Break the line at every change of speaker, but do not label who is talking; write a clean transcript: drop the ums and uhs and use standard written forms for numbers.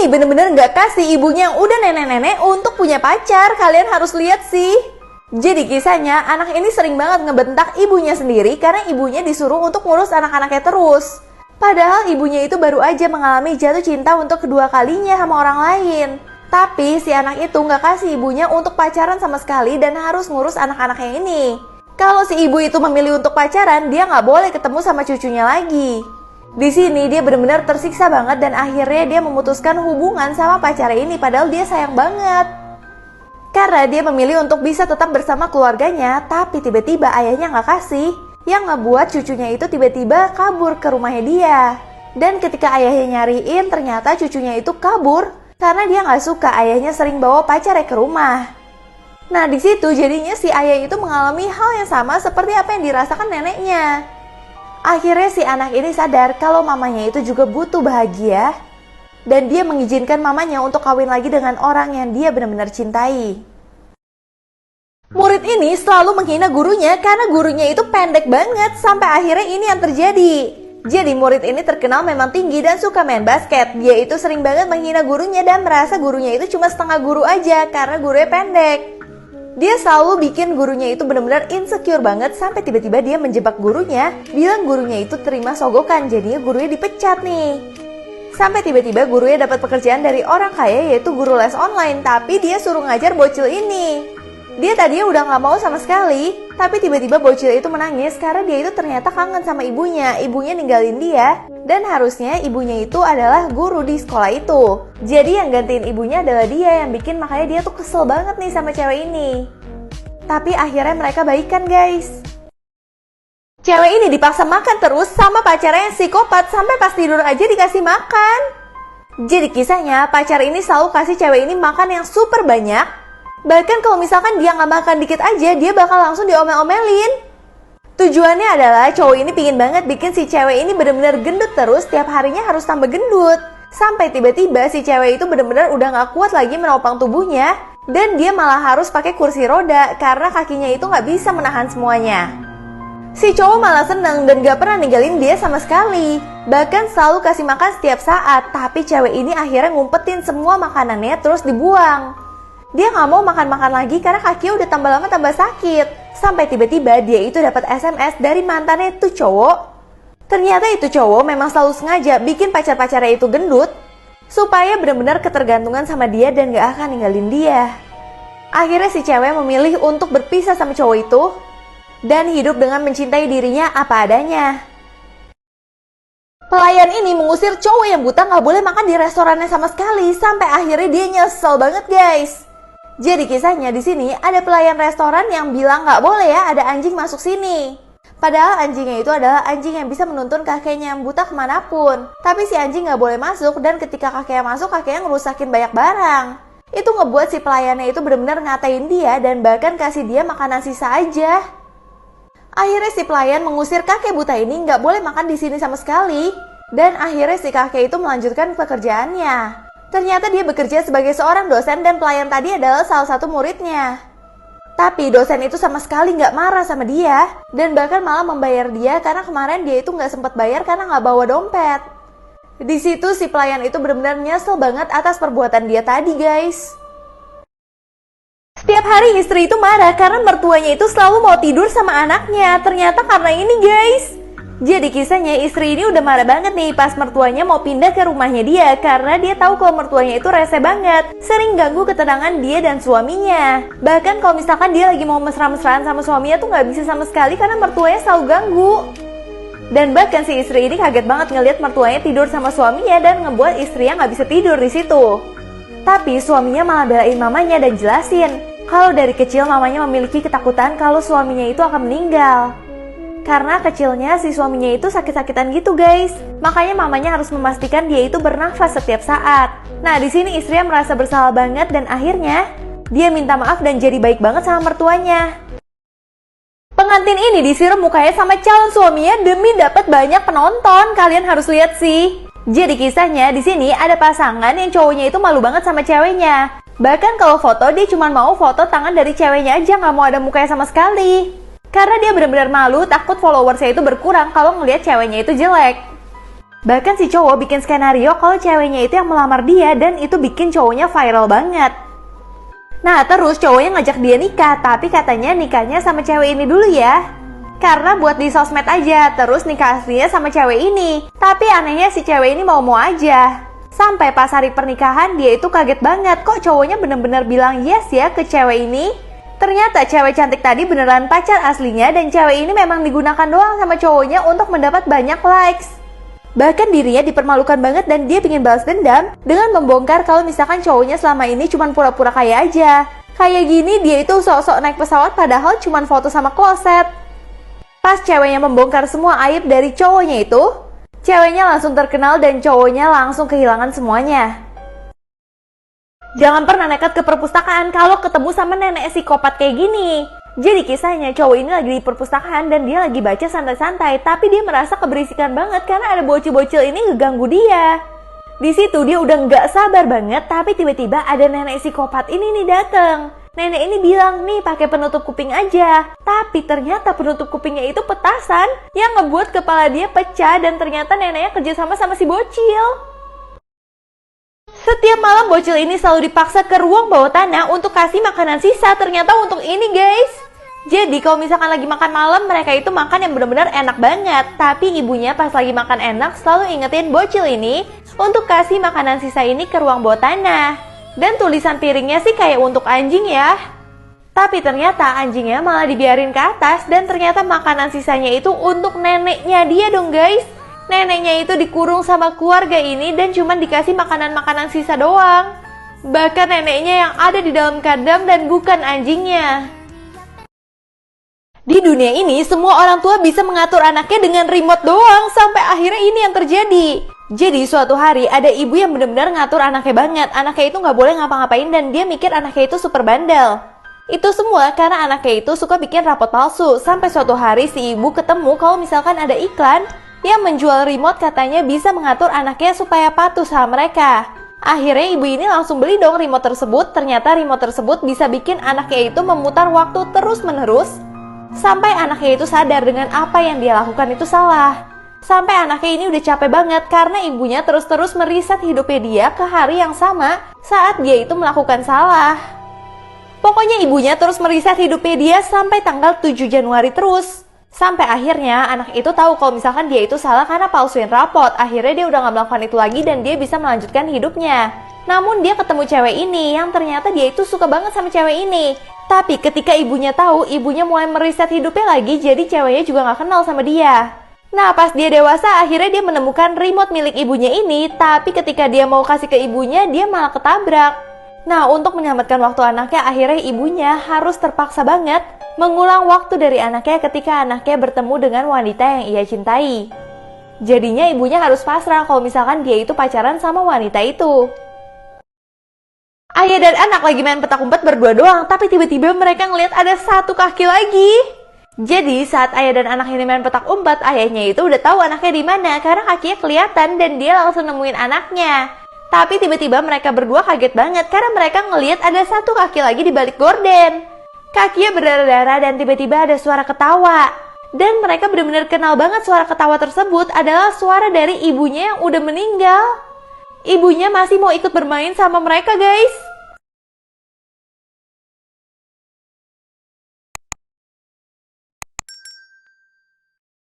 ini bener-bener gak kasih ibunya yang udah nenek-nenek untuk punya pacar. Kalian harus lihat sih. Jadi kisahnya, anak ini sering banget ngebentak ibunya sendiri karena ibunya disuruh untuk ngurus anak-anaknya terus. Padahal ibunya itu baru aja mengalami jatuh cinta untuk kedua kalinya sama orang lain. Tapi si anak itu gak kasih ibunya untuk pacaran sama sekali dan harus ngurus anak-anaknya ini. Kalau si ibu itu memilih untuk pacaran, dia gak boleh ketemu sama cucunya lagi. Di sini dia benar-benar tersiksa banget dan akhirnya dia memutuskan hubungan sama pacarnya ini padahal dia sayang banget. Karena dia memilih untuk bisa tetap bersama keluarganya, tapi tiba-tiba ayahnya gak kasih, yang ngebuat cucunya itu tiba-tiba kabur ke rumahnya dia. Dan ketika ayahnya nyariin, ternyata cucunya itu kabur karena dia gak suka ayahnya sering bawa pacarnya ke rumah. Nah di situ jadinya si ayah itu mengalami hal yang sama seperti apa yang dirasakan neneknya. Akhirnya si anak ini sadar kalau mamanya itu juga butuh bahagia. Dan dia mengizinkan mamanya untuk kawin lagi dengan orang yang dia benar-benar cintai. Murid ini selalu menghina gurunya karena gurunya itu pendek banget sampai akhirnya ini yang terjadi. Jadi murid ini terkenal memang tinggi dan suka main basket. Dia itu sering banget menghina gurunya dan merasa gurunya itu cuma setengah guru aja karena gurunya pendek. Dia selalu bikin gurunya itu benar-benar insecure banget sampai tiba-tiba dia menjebak gurunya, bilang gurunya itu terima sogokan, jadinya gurunya dipecat nih. Sampai tiba-tiba gurunya dapat pekerjaan dari orang kaya yaitu guru les online, tapi dia suruh ngajar bocil ini. Dia tadinya udah gak mau sama sekali, tapi tiba-tiba bocil itu menangis karena dia itu ternyata kangen sama ibunya. Ibunya ninggalin dia, dan harusnya ibunya itu adalah guru di sekolah itu. Jadi yang gantiin ibunya adalah dia, yang bikin makanya dia tuh kesel banget nih sama cewek ini. Tapi akhirnya mereka baikan guys. Cewek ini dipaksa makan terus sama pacarnya yang psikopat sampai pas tidur aja dikasih makan. Jadi kisahnya pacar ini selalu kasih cewek ini makan yang super banyak. Bahkan kalau misalkan dia nggak makan dikit aja, dia bakal langsung diomel-omelin. Tujuannya adalah cowok ini pingin banget bikin si cewek ini bener-bener gendut terus, tiap harinya harus tambah gendut. Sampai tiba-tiba si cewek itu bener-bener udah nggak kuat lagi menopang tubuhnya. Dan dia malah harus pakai kursi roda karena kakinya itu nggak bisa menahan semuanya. Si cowok malah seneng dan gak pernah ninggalin dia sama sekali. Bahkan selalu kasih makan setiap saat. Tapi cewek ini akhirnya ngumpetin semua makanannya terus dibuang. Dia gak mau makan-makan lagi karena kakinya udah tambah lama tambah sakit. Sampai tiba-tiba dia itu dapat SMS dari mantannya itu cowok. Ternyata itu cowok memang selalu sengaja bikin pacar-pacarnya itu gendut supaya benar-benar ketergantungan sama dia dan gak akan ninggalin dia. Akhirnya si cewek memilih untuk berpisah sama cowok itu dan hidup dengan mencintai dirinya apa adanya. Pelayan ini mengusir cowok yang buta gak boleh makan di restorannya sama sekali sampai akhirnya dia nyesel banget guys. Jadi kisahnya di sini ada pelayan restoran yang bilang gak boleh ya ada anjing masuk sini. Padahal anjingnya itu adalah anjing yang bisa menuntun kakeknya yang buta kemanapun. Tapi si anjing gak boleh masuk dan ketika kakeknya masuk kakeknya ngerusakin banyak barang. Itu ngebuat si pelayannya itu benar-benar ngatain dia dan bahkan kasih dia makanan sisa aja. Akhirnya si pelayan mengusir kakek buta ini nggak boleh makan di sini sama sekali. Dan akhirnya si kakek itu melanjutkan pekerjaannya. Ternyata dia bekerja sebagai seorang dosen dan pelayan tadi adalah salah satu muridnya. Tapi dosen itu sama sekali nggak marah sama dia. Dan bahkan malah membayar dia karena kemarin dia itu nggak sempat bayar karena nggak bawa dompet. Di situ si pelayan itu benar-benar nyesel banget atas perbuatan dia tadi guys. Setiap hari istri itu marah karena mertuanya itu selalu mau tidur sama anaknya. Ternyata karena ini guys. Jadi kisahnya istri ini udah marah banget nih pas mertuanya mau pindah ke rumahnya dia. Karena dia tahu kalau mertuanya itu rese banget, sering ganggu ketenangan dia dan suaminya. Bahkan kalau misalkan dia lagi mau mesra-mesraan sama suaminya tuh gak bisa sama sekali karena mertuanya selalu ganggu. Dan bahkan si istri ini kaget banget ngelihat mertuanya tidur sama suaminya dan ngebuat istrinya gak bisa tidur di situ. Tapi suaminya malah belain mamanya dan jelasin kalau dari kecil mamanya memiliki ketakutan kalau suaminya itu akan meninggal. Karena kecilnya si suaminya itu sakit-sakitan gitu guys. Makanya mamanya harus memastikan dia itu bernafas setiap saat. Nah di sini istrinya merasa bersalah banget dan akhirnya dia minta maaf dan jadi baik banget sama mertuanya. Pengantin ini disiram mukanya sama calon suaminya demi dapat banyak penonton. Kalian harus lihat sih. Jadi kisahnya di sini ada pasangan yang cowoknya itu malu banget sama ceweknya. Bahkan kalau foto dia cuma mau foto tangan dari ceweknya aja, nggak mau ada mukanya sama sekali. Karena dia benar-benar malu, takut followersnya itu berkurang kalau ngelihat ceweknya itu jelek. Bahkan si cowok bikin skenario kalau ceweknya itu yang melamar dia dan itu bikin cowoknya viral banget. Nah terus cowoknya ngajak dia nikah, tapi katanya nikahnya sama cewek ini dulu ya. Karena buat di sosmed aja, terus nikah aslinya sama cewek ini. Tapi anehnya si cewek ini mau-mau aja. Sampai pas hari pernikahan dia itu kaget banget, kok cowoknya bener-bener bilang yes ya ke cewek ini. Ternyata cewek cantik tadi beneran pacar aslinya dan cewek ini memang digunakan doang sama cowoknya untuk mendapat banyak likes. Bahkan dirinya dipermalukan banget dan dia pengen balas dendam dengan membongkar kalau misalkan cowoknya selama ini cuma pura-pura kaya aja. Kayak gini dia itu sok-sok naik pesawat padahal cuma foto sama kloset. Pas ceweknya membongkar semua aib dari cowoknya itu, ceweknya langsung terkenal dan cowoknya langsung kehilangan semuanya. Jangan pernah nekat ke perpustakaan kalau ketemu sama nenek psikopat kayak gini. Jadi kisahnya cowok ini lagi di perpustakaan dan dia lagi baca santai-santai, tapi dia merasa keberisikan banget karena ada bocil-bocil ini ngeganggu dia. Di situ dia udah nggak sabar banget, tapi tiba-tiba ada nenek psikopat ini nih dateng. Nenek ini bilang nih pakai penutup kuping aja, tapi ternyata penutup kupingnya itu petasan yang ngebuat kepala dia pecah dan ternyata neneknya kerjasama sama si bocil. Setiap malam bocil ini selalu dipaksa ke ruang bawah tanah untuk kasih makanan sisa, ternyata untuk ini guys. Jadi kalau misalkan lagi makan malam mereka itu makan yang benar-benar enak banget, tapi ibunya pas lagi makan enak selalu ingetin bocil ini untuk kasih makanan sisa ini ke ruang bawah tanah. Dan tulisan piringnya sih kayak untuk anjing ya. Tapi ternyata anjingnya malah dibiarin ke atas dan ternyata makanan sisanya itu untuk neneknya dia dong guys. Neneknya itu dikurung sama keluarga ini dan cuma dikasih makanan-makanan sisa doang. Bahkan neneknya yang ada di dalam kandang dan bukan anjingnya. Di dunia ini semua orang tua bisa mengatur anaknya dengan remote doang sampai akhirnya ini yang terjadi. Jadi suatu hari ada ibu yang benar-benar ngatur anaknya banget. Anaknya itu nggak boleh ngapa-ngapain dan dia mikir anaknya itu super bandel. Itu semua karena anaknya itu suka bikin rapot palsu. Sampai suatu hari si ibu ketemu kalau misalkan ada iklan yang menjual remote katanya bisa mengatur anaknya supaya patuh sama mereka. Akhirnya ibu ini langsung beli dong remote tersebut. Ternyata remote tersebut bisa bikin anaknya itu memutar waktu terus-menerus sampai anaknya itu sadar dengan apa yang dia lakukan itu salah. Sampai anaknya ini udah capek banget karena ibunya terus-terus meriset hidupnya dia ke hari yang sama saat dia itu melakukan salah. Pokoknya ibunya terus meriset hidupnya dia sampai tanggal 7 Januari terus. Sampai akhirnya anak itu tahu kalau misalkan dia itu salah karena palsuin rapot. Akhirnya dia udah gak melakukan itu lagi dan dia bisa melanjutkan hidupnya. Namun dia ketemu cewek ini yang ternyata dia itu suka banget sama cewek ini. Tapi ketika ibunya tahu, ibunya mulai meriset hidupnya lagi, jadi ceweknya juga gak kenal sama dia. Nah pas dia dewasa akhirnya dia menemukan remote milik ibunya ini. Tapi ketika dia mau kasih ke ibunya, dia malah ketabrak. Nah untuk menyelamatkan waktu anaknya, akhirnya ibunya harus terpaksa banget mengulang waktu dari anaknya ketika anaknya bertemu dengan wanita yang ia cintai. Jadinya ibunya harus pasrah kalau misalkan dia itu pacaran sama wanita itu. Ayah dan anak lagi main petak umpet berdua doang, tapi tiba-tiba mereka ngelihat ada satu kaki lagi. Jadi saat ayah dan anak ini main petak umpet, ayahnya itu udah tahu anaknya di mana karena kakinya kelihatan dan dia langsung nemuin anaknya. Tapi tiba-tiba mereka berdua kaget banget karena mereka ngelihat ada satu kaki lagi di balik gorden. Kakinya berdarah-darah dan tiba-tiba ada suara ketawa. Dan mereka benar-benar kenal banget suara ketawa tersebut adalah suara dari ibunya yang udah meninggal. Ibunya masih mau ikut bermain sama mereka guys.